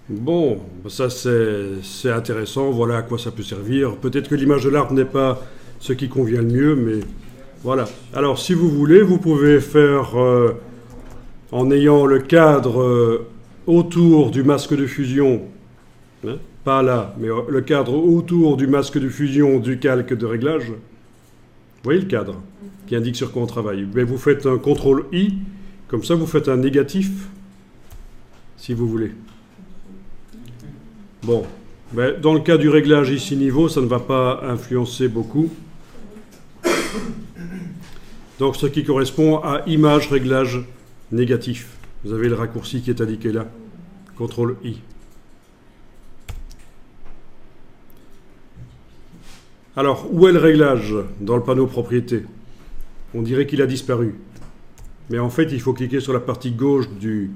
Bon, ça c'est intéressant, voilà à quoi ça peut servir. Peut-être que l'image de l'arbre n'est pas ce qui convient le mieux, mais voilà. Alors si vous voulez, vous pouvez faire, en ayant le cadre autour du masque de fusion, hein, pas là, mais le cadre autour du masque de fusion du calque de réglage. Vous voyez le cadre qui indique sur quoi on travaille. Mais vous faites un CTRL I, comme ça vous faites un négatif, si vous voulez. Bon, mais dans le cas du réglage ici niveau, ça ne va pas influencer beaucoup. Donc ce qui correspond à image réglage négatif. Vous avez le raccourci qui est indiqué là. CTRL I. Alors, où est le réglage dans le panneau propriété? On dirait qu'il a disparu. Mais en fait, il faut cliquer sur la partie gauche du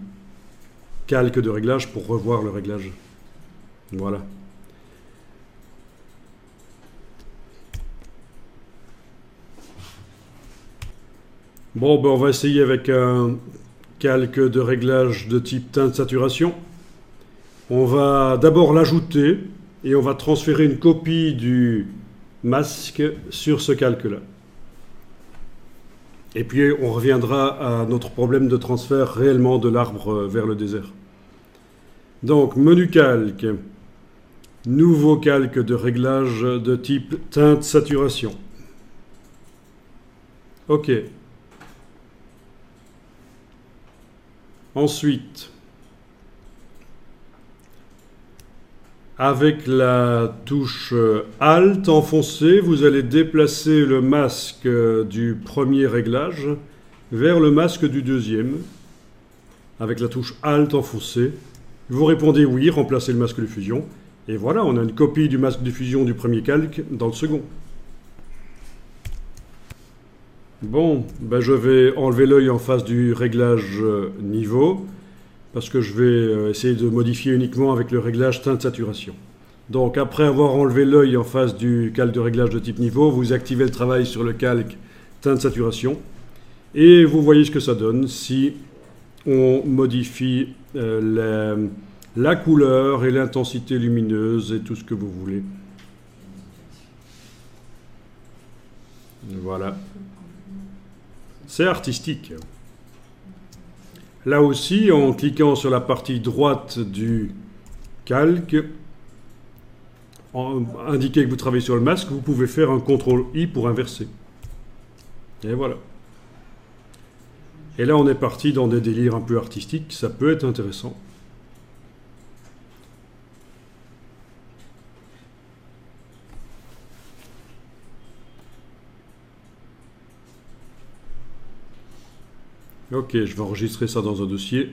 calque de réglage pour revoir le réglage. Voilà. Bon, ben on va essayer avec un calque de réglage de type teinte saturation. On va d'abord l'ajouter et on va transférer une copie du masque sur ce calque-là. Et puis on reviendra à notre problème de transfert réellement de l'arbre vers le désert. Donc, menu calque, nouveau calque de réglage de type teinte saturation. OK. Ensuite, avec la touche Alt enfoncée, vous allez déplacer le masque du premier réglage vers le masque du deuxième. Avec la touche Alt enfoncée, vous répondez oui, remplacez le masque de fusion. Et voilà, on a une copie du masque de fusion du premier calque dans le second. Bon, ben je vais enlever l'œil en face du réglage niveau, parce que je vais essayer de modifier uniquement avec le réglage teinte saturation. Donc après avoir enlevé l'œil en face du calque de réglage de type niveau, vous activez le travail sur le calque teinte saturation, et vous voyez ce que ça donne si on modifie la couleur et l'intensité lumineuse et tout ce que vous voulez. Voilà. C'est artistique. Là aussi, en cliquant sur la partie droite du calque, indiquer que vous travaillez sur le masque, vous pouvez faire un CTRL-I pour inverser. Et voilà. Et là, on est parti dans des délires un peu artistiques, ça peut être intéressant. Ok, je vais enregistrer ça dans un dossier.